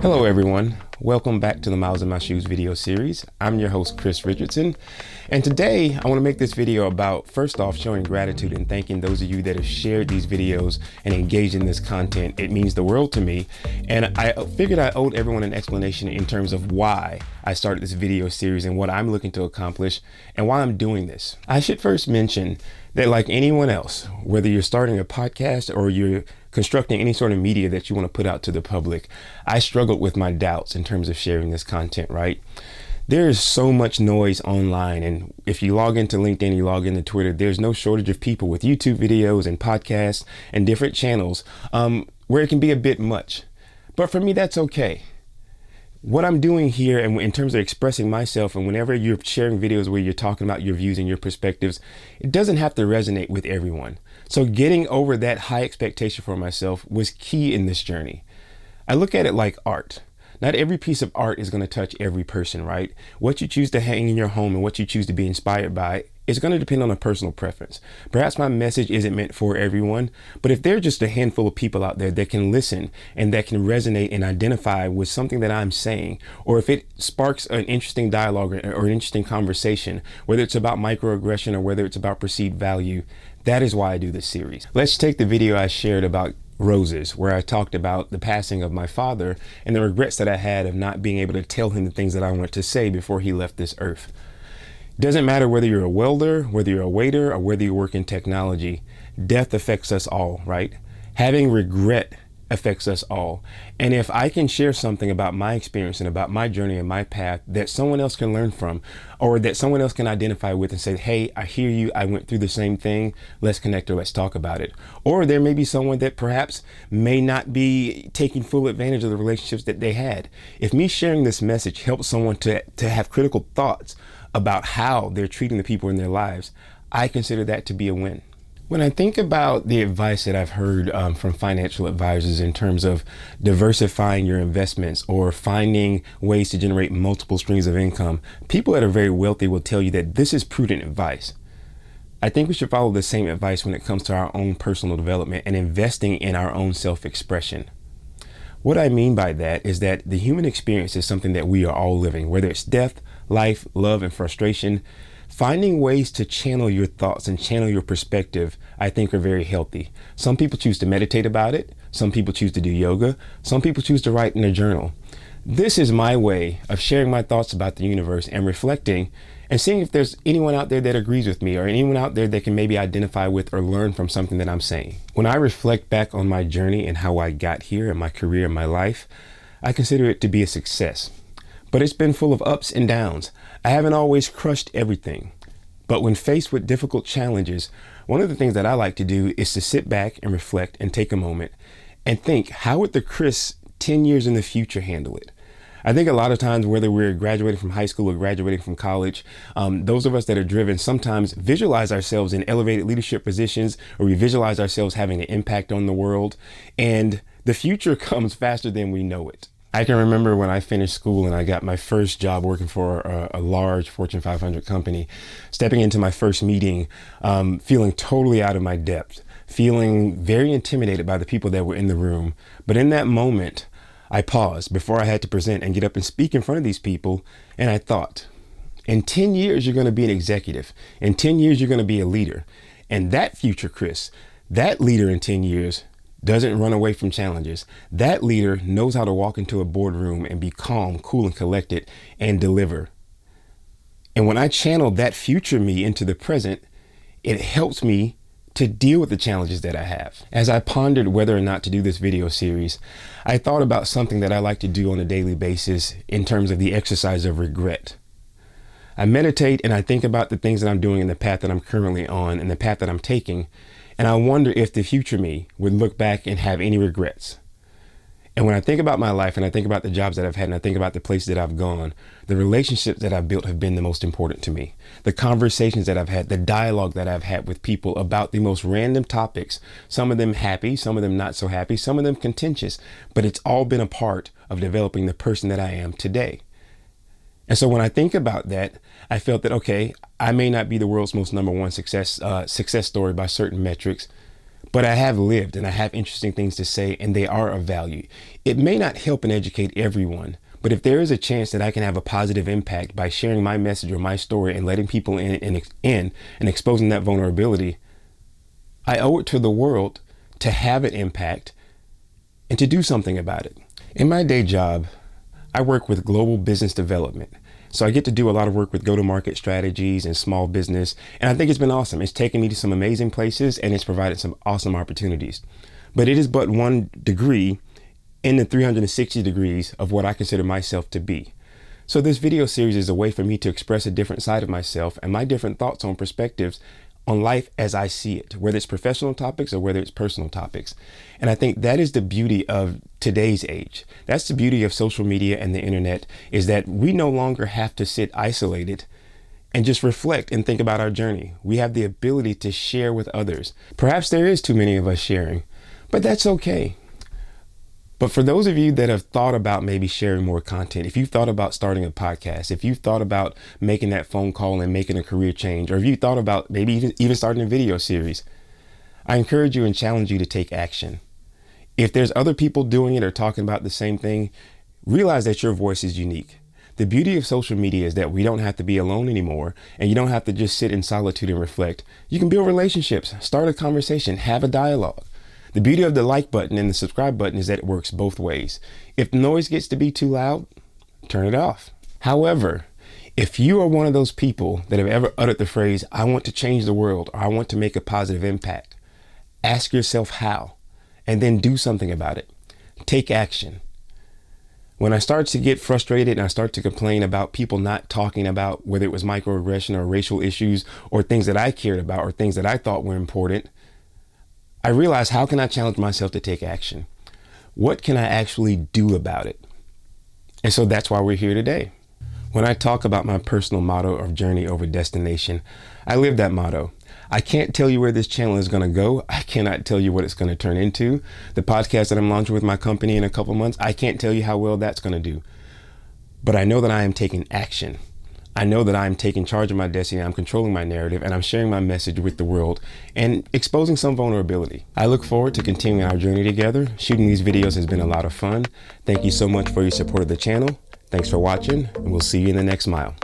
Hello everyone, welcome back to the Miles in My Shoes video series. I'm your host Chris Richardson, and today I want to make this video about, first off, showing gratitude and thanking those of you that have shared these videos and engaged in this content. It means the world to me, and I figured I owed everyone an explanation in terms of why I started this video series and what I'm looking to accomplish and why I'm doing this. I should first mention that, like anyone else, whether you're starting a podcast or you're constructing any sort of media that you want to put out to the public, I struggled with my doubts in terms of sharing this content, right? There is so much noise online, and if you log into LinkedIn, you log into Twitter, there's no shortage of people with YouTube videos and podcasts and different channels where it can be a bit much. But for me, that's okay. What I'm doing here, and in terms of expressing myself, and whenever you're sharing videos where you're talking about your views and your perspectives, it doesn't have to resonate with everyone. So getting over that high expectation for myself was key in this journey. I look at it like art. Not every piece of art is going to touch every person, right? What you choose to hang in your home and what you choose to be inspired by is going to depend on a personal preference. Perhaps my message isn't meant for everyone, but if there are just a handful of people out there that can listen and that can resonate and identify with something that I'm saying, or if it sparks an interesting dialogue or an interesting conversation, whether it's about microaggression or whether it's about perceived value, that is why I do this series. Let's take the video I shared about roses, where I talked about the passing of my father and the regrets that I had of not being able to tell him the things that I wanted to say before he left this earth. Doesn't matter whether you're a welder, whether you're a waiter, or whether you work in technology, death affects us all, right? Having regret affects us all. And if I can share something about my experience and about my journey and my path that someone else can learn from, or that someone else can identify with and say, hey, I hear you, I went through the same thing, let's connect or let's talk about it. Or there may be someone that perhaps may not be taking full advantage of the relationships that they had. If me sharing this message helps someone to have critical thoughts about how they're treating the people in their lives, I consider that to be a win. When I think about the advice that I've heard from financial advisors in terms of diversifying your investments or finding ways to generate multiple streams of income, people that are very wealthy will tell you that this is prudent advice. I think we should follow the same advice when it comes to our own personal development and investing in our own self-expression. What I mean by that is that the human experience is something that we are all living, whether it's death, life, love, and frustration. Finding ways to channel your thoughts and channel your perspective, I think, are very healthy. Some people choose to meditate about it. Some people choose to do yoga. Some people choose to write in a journal. This is my way of sharing my thoughts about the universe and reflecting and seeing if there's anyone out there that agrees with me or anyone out there that can maybe identify with or learn from something that I'm saying. When I reflect back on my journey and how I got here in my career and my life, I consider it to be a success. But it's been full of ups and downs. I haven't always crushed everything. But when faced with difficult challenges, one of the things that I like to do is to sit back and reflect and take a moment and think, how would the Chris 10 years in the future handle it? I think a lot of times, whether we're graduating from high school or graduating from college, those of us that are driven sometimes visualize ourselves in elevated leadership positions, or we visualize ourselves having an impact on the world, and the future comes faster than we know it. I can remember when I finished school and I got my first job working for a large Fortune 500 company, stepping into my first meeting, feeling totally out of my depth, feeling very intimidated by the people that were in the room. But in that moment, I paused before I had to present and get up and speak in front of these people. And I thought, in 10 years, you're going to be an executive. In 10 years, you're going to be a leader. And that future Chris, that leader in 10 years, doesn't run away from challenges. That leader knows how to walk into a boardroom and be calm, cool, and collected and deliver. And when I channel that future me into the present, it helps me to deal with the challenges that I have. As I pondered whether or not to do this video series, I thought about something that I like to do on a daily basis in terms of the exercise of regret. I meditate and I think about the things that I'm doing in the path that I'm currently on and the path that I'm taking. And I wonder if the future me would look back and have any regrets. And when I think about my life and I think about the jobs that I've had and I think about the places that I've gone, the relationships that I've built have been the most important to me. The conversations that I've had, the dialogue that I've had with people about the most random topics, some of them happy, some of them not so happy, some of them contentious, but it's all been a part of developing the person that I am today. And so when I think about that, I felt that, okay, I may not be the world's most number one success story by certain metrics, but I have lived and I have interesting things to say, and they are of value. It may not help and educate everyone, but if there is a chance that I can have a positive impact by sharing my message or my story and letting people in and exposing that vulnerability, I owe it to the world to have an impact and to do something about it. In my day job, I work with global business development. So I get to do a lot of work with go-to-market strategies and small business. And I think it's been awesome. It's taken me to some amazing places and it's provided some awesome opportunities. But it is but one degree in the 360 degrees of what I consider myself to be. So this video series is a way for me to express a different side of myself and my different thoughts on perspectives on life as I see it, whether it's professional topics or whether it's personal topics. And I think that is the beauty of today's age. That's the beauty of social media and the internet, is that we no longer have to sit isolated and just reflect and think about our journey. We have the ability to share with others. Perhaps there is too many of us sharing, but that's okay. But for those of you that have thought about maybe sharing more content, if you've thought about starting a podcast, if you've thought about making that phone call and making a career change, or if you thought about maybe even starting a video series, I encourage you and challenge you to take action. If there's other people doing it or talking about the same thing, realize that your voice is unique. The beauty of social media is that we don't have to be alone anymore, and you don't have to just sit in solitude and reflect. You can build relationships, start a conversation, have a dialogue. The beauty of the like button and the subscribe button is that it works both ways. If the noise gets to be too loud, turn it off. However, if you are one of those people that have ever uttered the phrase, I want to change the world, or I want to make a positive impact, ask yourself how, and then do something about it. Take action. When I start to get frustrated and I start to complain about people not talking about whether it was microaggression or racial issues or things that I cared about or things that I thought were important, I realized, how can I challenge myself to take action? What can I actually do about it? And so that's why we're here today. When I talk about my personal motto of journey over destination, I live that motto. I can't tell you where this channel is going to go. I cannot tell you what it's going to turn into. The podcast that I'm launching with my company in a couple months, I can't tell you how well that's going to do. But I know that I am taking action. I know that I'm taking charge of my destiny, I'm controlling my narrative, and I'm sharing my message with the world and exposing some vulnerability. I look forward to continuing our journey together. Shooting these videos has been a lot of fun. Thank you so much for your support of the channel. Thanks for watching, and we'll see you in the next mile.